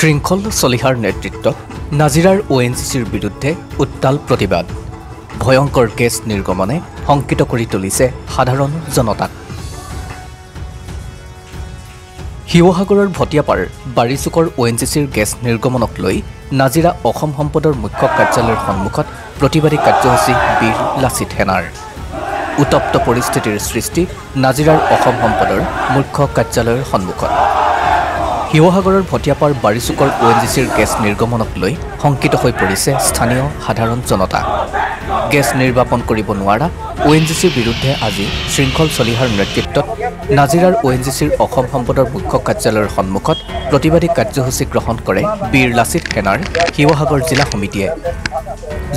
শৃংখল চলিহাৰ নেতৃত্বত নাজিৰাৰ ONGCৰ বিৰুদ্ধে উত্তাল প্ৰতিবাদ ভয়ংকৰ গেছ নিৰ্গমনে শংকিত কৰি তুলিছে সাধাৰণ জনতাক শিৱসাগৰৰ ভটিয়াপাৰ বাৰিচুকৰ ONGCৰ গেছ নিৰ্গমনক লৈ নাজিৰা অসম সম্পদৰ মুখ্য কাৰ্যালয়ৰ সন্মুখত প্ৰতিবাদী কাৰ্যসূচী বীৰ লাচিত সেনাৰ উত্তপ্ত পৰিস্থিতিৰ সৃষ্টি নাজিৰাৰ অসম সম্পদৰ মুখ্য কাৰ্যালয়ৰ সন্মুখত শিৱসাগৰৰ ভটিয়াপাৰ বাৰিচুকৰ ONGCৰ গেছ নিৰ্গমনক লৈ শংকিত হৈ পৰিছে স্থানীয় সাধাৰণ জনতা গেছ নিৰ্বাপন কৰিব নোৱাৰা ONGCৰ বিৰুদ্ধে আজি শৃংখল চলিহাৰ নেতৃত্বত নাজিৰাৰ ONGCৰ অসম সম্পদৰ মুখ্য কাৰ্যালয়ৰ সন্মুখত প্ৰতিবাদী কাৰ্যসূচী গ্ৰহণ কৰে বীৰ লাচিত সেনাৰ শিৱসাগৰ জিলা সমিতিয়ে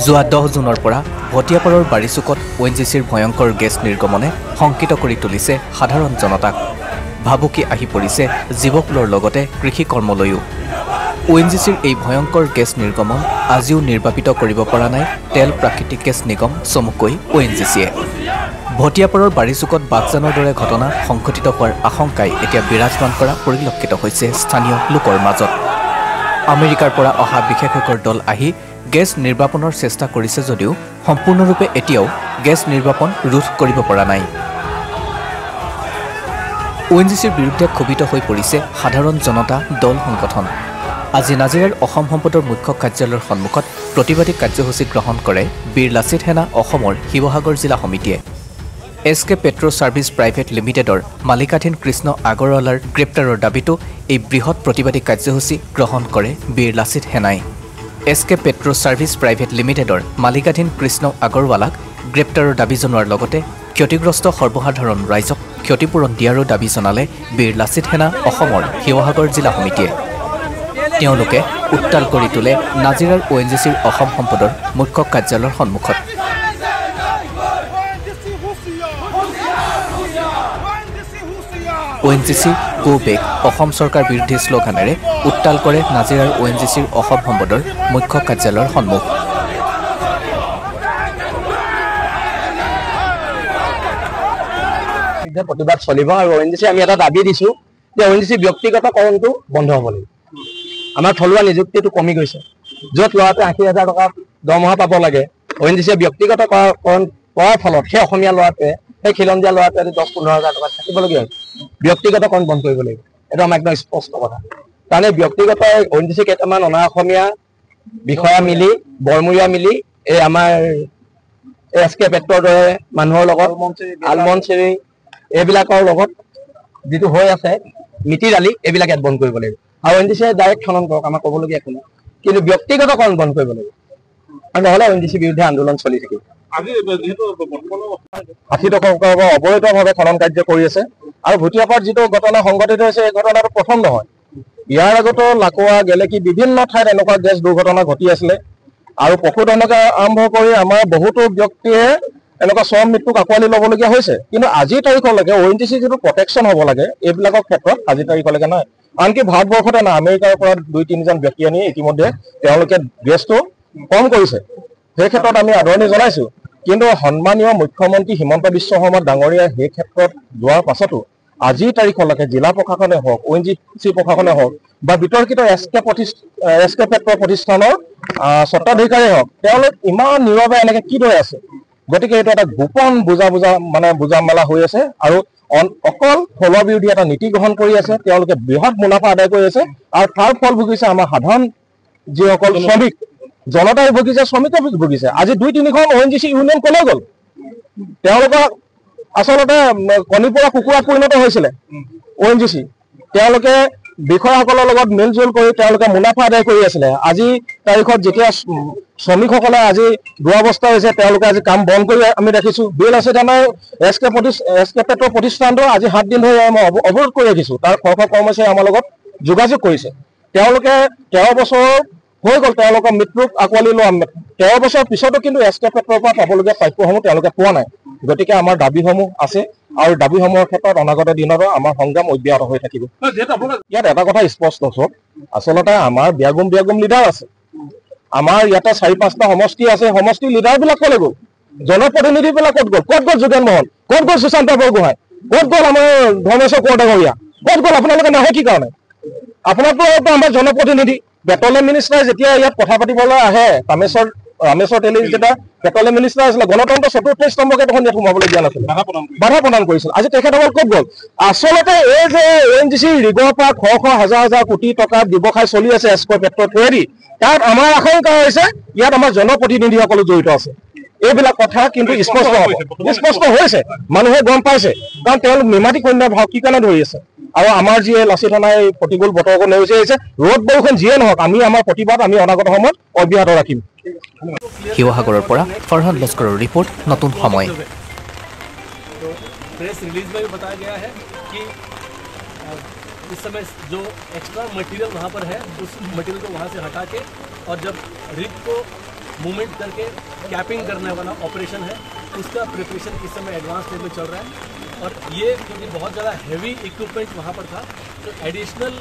যোৱা 10 জুনৰ পৰা ভটিয়াপাৰৰ বাৰিচুকত ONGCৰ ভয়ংকৰ গেছ নিৰ্গমনে শংকিত কৰি তুলিছে সাধাৰণ জনতাক ভাবুকি আহি পৰিছে জীৱকুলৰ লগতে কৃষি কৰ্মলৈও ONGCৰ এই ভয়ংকৰ গেছ নিৰ্গমন আজিও নিৰ্বাপিত কৰিব পৰা নাই তেল প্ৰাকৃতিক গেছ নিগম চমুকৈ ONGCয়ে ভটিয়াপাৰৰ বাৰিচুকত বাগজানৰ দৰে ঘটনা সংঘটিত হোৱাৰ আশংকাই এতিয়া বিৰাজমান কৰা পৰিলক্ষিত হৈছে স্থানীয় লোকৰ মাজত আমেৰিকাৰ পৰা অহা বিশেষজ্ঞৰ দল আহি গেছ নিৰ্বাপনৰ চেষ্টা কৰিছে যদিও সম্পূৰ্ণৰূপে এতিয়াও গেছ নিৰ্বাপন ৰোধ কৰিব পৰা নাই ONGCৰ বিৰুদ্ধে ক্ষোভিত হৈ পৰিছে সাধাৰণ জনতা দল সংগঠন আজি নাজিৰাৰ অসম সম্পদৰ মুখ্য কাৰ্যালয়ৰ সন্মুখত প্ৰতিবাদী কাৰ্যসূচী গ্ৰহণ কৰে বীৰ লাচিত সেনা অসমৰ শিৱসাগৰ জিলা সমিতিয়ে SK পেট্ৰ সাৰ্ভিস প্ৰাইভেট লিমিটেডৰ মালিকাধীন কৃষ্ণ আগৰৱালাৰ গ্ৰেপ্তাৰৰ দাবীটো এই বৃহৎ প্ৰতিবাদী কাৰ্যসূচী গ্ৰহণ কৰে বীৰ লাচিত সেনাই SK পেট্ৰ সাৰ্ভিস প্ৰাইভেট লিমিটেডৰ মালিকাধীন কৃষ্ণ আগৰৱালাক গ্ৰেপ্তাৰৰ দাবী জনোৱাৰ লগতে ক্ষতিগ্ৰস্ত সৰ্বসাধাৰণ ৰাইজক ক্ষতিপূৰণ দিয়াৰো দাবী জনালে বীৰ লাচিত সেনা অসমৰ শিৱসাগৰ জিলা সমিতিয়ে তেওঁলোকে উত্তাল কৰি তোলে নাজিৰাৰ ONGCৰ অসম সম্পদৰ মুখ্য কাৰ্যালয়ৰ সন্মুখত ONGC গো বেক অসম চৰকাৰ বিৰোধী শ্লোগানেৰে উত্তাল কৰে নাজিৰাৰ ONGCৰ অসম সম্পদৰ মুখ্য কাৰ্যালয়ৰ সন্মুখ প্ৰতিবাদ চলিব আৰু ONGC আমি এটা দাবী দিছো যে ONGC ব্যক্তিগতকৰণটো বন্ধ হ'ব লাগিব আমাৰ থলুৱা নিযুক্তিটো কমি গৈছে য'ত ল'ৰাটোৱে 80,000 টকা দৰমহা পাব লাগে ONGC ব্যক্তিগতকৰণ কৰাৰ ফলত সেই অসমীয়া ল'ৰাটোৱে সেই খিলঞ্জীয়া ল'ৰাটোৱে 10-15,000 টকা থাকিবলগীয়া হৈছে ব্যক্তিগতকৰণ বন্ধ কৰিব লাগিব এইটো আমাৰ একদম স্পষ্ট কথা কাৰণে ব্যক্তিগত ONGC কেইটামান অনা অসমীয়া বিষয়া মিলি বৰমূৰীয়া মিলি এই আমাৰ SK পেট্ৰৰ দৰে মানুহৰ লগত আলমনচিৰি এইবিলাকৰ লগত যেটো হৈ আছে মিতি ৰালি এইবিলাক ইয়াত বন্ধ কৰিব লাগিব আৰু ONGC ডাইৰেক্ট খনন কৰক আমাক ক'বলগীয়া একো নাই কিন্তু ব্যক্তিগতকৰণ বন্ধ কৰিব লাগিব আৰু নহ'লে ONGC বিৰুদ্ধে আন্দোলন চলি থাকিব আজি যেহেতু বৰ্তমানৰ অবৈধভাৱে খনন কাৰ্য কৰি আছে আৰু ভটিয়াপাৰ যিটো ঘটনা সংঘটিত হৈছে এই ঘটনাটো প্ৰথম নহয় ইয়াৰ আগতো লাকুৱা গেলেকি বিভিন্ন ঠাইত এনেকুৱা গেছ দুৰ্ঘটনা ঘটি আছিলে আৰু পশুধনকে আৰম্ভ কৰি আমাৰ বহুতো ব্যক্তিয়ে এনেকুৱা চৰম মৃত্যুক আঁকোৱালি ল'বলগীয়া হৈছে কিন্তু আজিৰ তাৰিখলৈকে ONGC যিটো প্ৰটেকশ্যন হ'ব লাগে এইবিলাকৰ ক্ষেত্ৰত আজিৰ তাৰিখলৈকে নাই আনকি ভাৰতবৰ্ষতে নাই আমেৰিকাৰ পৰা 2-3জন ব্যক্তি আনি ইতিমধ্যে তেওঁলোকে গেছটো কম কৰিছে সেই ক্ষেত্ৰত আমি আদৰণি জনাইছো কিন্তু সন্মানীয় মুখ্যমন্ত্ৰী হিমন্ত বিশ্ব শৰ্মা ডাঙৰীয়াই সেই ক্ষেত্ৰত যোৱাৰ পাছতো আজিৰ তাৰিখলৈকে জিলা প্ৰশাসনে হওক ONGC প্ৰশাসনে হওক বা বিতৰ্কিত SK পেট্ৰ প্ৰতিষ্ঠানৰ স্বত্বাধিকাৰী হওক তেওঁলোক ইমান নীৰৱে এনেকে কিদৰে আছে গতিকে এইটো এটা গোপন বুজা মেলা হৈ আছে আৰু অকল থলুৱা বিৰোধী এটা নীতি গ্ৰহণ কৰি আছে তেওঁলোকে বৃহৎ মুনাফা আদায় কৰি আছে আৰু তাৰ ফল ভুগিছে আমাৰ সাধাৰণ যিসকল শ্ৰমিক জনতাই ভুগিছে শ্ৰমিকে ভুগিছে আজি 2-3খন ONGC ইউনিয়ন কলৈ গ'ল তেওঁলোকৰ আচলতে কণী পৰা কুকুৰাত পৰিণত হৈছিলে ONGC তেওঁলোকে বিষয়াসকলৰ লগত মিলজুল কৰি তেওঁলোকে মুনাফা আদায় কৰি আছিলে আজি তাৰিখত যেতিয়া শ্ৰমিকসকলে আজি দুৰৱস্থা হৈছে তেওঁলোকে আজি কাম বন্ধ কৰি আমি দেখিছো বিল আছে আমাৰ SK পেট্ৰ প্ৰতিষ্ঠানটো আজি 7 দিন ধৰি আমি অৱৰোধ কৰি ৰাখিছো তাৰ কৰ্মচাৰী আমাৰ লগত যোগাযোগ কৰিছে তেওঁলোকে 13 বছৰ হৈ গ'ল তেওঁলোকৰ মৃত্যুক আঁকোৱালি লোৱা 13 বছৰ পিছতো কিন্তু SK পেট্ৰৰ পৰা পাবলগীয়া প্ৰাপ্যসমূহ তেওঁলোকে পোৱা নাই গতিকে আমাৰ দাবীসমূহ আছে আৰু দাবীসমূহৰ ক্ষেত্ৰত অনাগত দিনতো আমাৰ সংগ্ৰাম অব্যাহত হৈ থাকিব ইয়াত এটা কথা স্পষ্ট হওক আচলতে আমাৰ বিয়াগুম লিডাৰ আছে আমাৰ ইয়াতে 4-5টা সমষ্টি আছে সমষ্টি লিডাৰবিলাক ক'লে গ'ল জনপ্ৰতিনিধিবিলাক ক'ত গ'ল যোগেন মোহন ক'ত গ'ল সুশান্ত বৰগোহাঁই ক'ত গ'ল আমাৰ ধৰ্মেশ্বৰ কোঁৱৰ ডাঙৰীয়া ক'ত গ'ল আপোনালোকে নাহে কি কাৰণে আপোনাৰতো আমাৰ জনপ্ৰতিনিধি পেট্ৰলিয়াম মিনিষ্টাৰে যেতিয়া ইয়াত কথা পাতিবলৈ আহে ৰামেশ্বৰ তেলী যেতিয়া পেট্ৰলিয়াম মিনিষ্টাৰ আছিলে গণতন্ত্ৰ চতুৰ্থ স্তম্ভকে দেখোন ইয়াত সোমাবলৈ দিয়া নাছিলে, বাধা প্ৰদান কৰিছিল। আজি তেখেতসকল ক'ত গ'ল? আচলতে এই যে ONGC ৰিগৰ পৰা শ হাজাৰ হাজাৰ কোটি টকাৰ ব্যৱসায় চলি আছে এস্কৰ পেট্ৰৰ থ্ৰুৱেদি, তাত আমাৰ আশংকা হৈছে ইয়াত আমাৰ জনপ্ৰতিনিধিসকলো জড়িত আছে। এইবিলাক কথা কিন্তু স্পষ্ট হৈছে, মানুহে গম পাইছে, কাৰণ তেওঁলোক নিমাতী কন্যাৰ ভাও কি কাৰণে ধৰি আছে। আৰু আমাৰ যি লাচিত থানাই প্ৰতিকূল বতৰকো নেওচি আহিছে, ৰ'দ বৰষুণ যিয়ে নহওক আমি আমাৰ প্ৰতিবাদ আমি অনাগত সময়ত অব্যাহত ৰাখিম। শিৱসাগৰৰ পৰা ফৰহাদ লস্কৰৰ ৰিপৰ্ট, নতুন সময়। प्रेस रिलीज में भी बताया गया है कि इस समय जो एक्स्ट्रा मटेरियल वहाँ पर है उस मटेरियल को वहाँ से हटा के और जब रिग को मूवमेंट करके कैपिंग करने वाला ऑपरेशन है उसका प्रिपरेशन इस समय एडवांस स्टेज में चल रहा है। और ये क्योंकि बहुत ज़्यादा हैवी इक्विपमेंट वहाँ पर था तो एडिशनल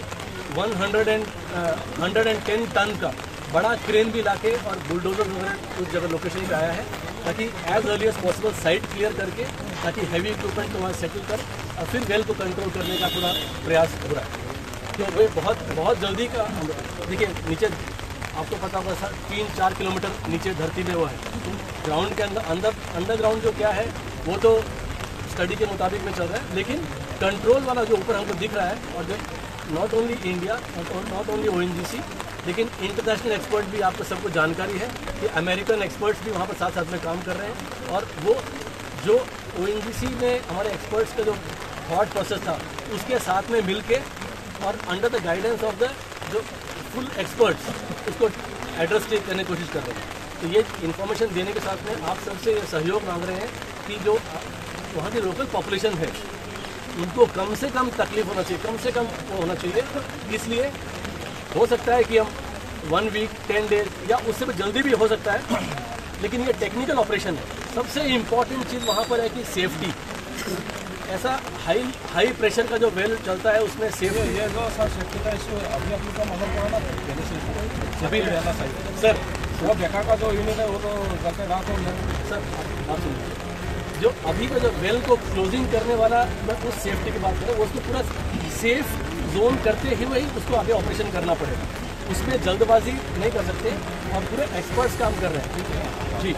110 टन का बड़ा क्रेन भी लाके और बुलडोजर वगैरह उस जगह लोकेशन पे आया है ताकि as early as possible site clear करके ताकि हैवी इक्विपमेंट को वहाँ सेटल कर और फिर वेल को कंट्रोल करने का पूरा प्रयास हो रहा है। तो वे बहुत जल्दी का देखिए नीचे आपको पता होगा सर 3-4 किलोमीटर नीचे धरती में वो है ग्राउंड के अंडरग्राउंड जो क्या है वो तो स्टडी के मुताबिक में चल रहा है, लेकिन कंट्रोल वाला जो ऊपर हमको दिख रहा है और जो not only India not only ONGC लेकिन इंटरनेशनल एक्सपर्ट भी आपको सबको जानकारी है कि अमेरिकन एक्सपर्ट्स भी वहाँ पर साथ साथ में काम कर रहे हैं। और वो जो ONGC में हमारे एक्सपर्ट्स का जो थॉट प्रोसेस था उसके साथ में मिल के और under the guidance of the जो फुल एक्सपर्ट्स उसको एड्रेस करने की कोशिश कर रहे हैं। तो ये इन्फॉर्मेशन देने के साथ में आप सबसे सहयोग मांग रहे हैं कि जो वहाँ की लोकल पॉपुलेशन है उनको कम से कम तकलीफ होना चाहिए, कम से कम वो होना चाहिए। इसलिए हो सकता है कि हम 1 वीक 10 डेज या उससे भी जल्दी भी हो सकता है, लेकिन ये टेक्निकल ऑपरेशन है। सबसे इम्पॉर्टेंट चीज़ वहाँ पर है कि सेफ्टी। ऐसा हाई प्रेशर का जो वेल चलता है उसमें सेफ्टी है जो सर सेफ्टी का इशू अभी का मदद करना अभी सर वो देखा का जो यूनिट है वो तो करके रहा तो सर आप सुनिए जो अभी का जो वेल को क्लोजिंग करने वाला मैं उस सेफ्टी की बात करूँ उसको पूरा सेफ जोन करते ही वही उसको आगे ऑपरेशन करना पड़ेगा, उसमें जल्दबाजी नहीं कर सकते और पूरे एक्सपर्ट्स काम कर रहे हैं। जी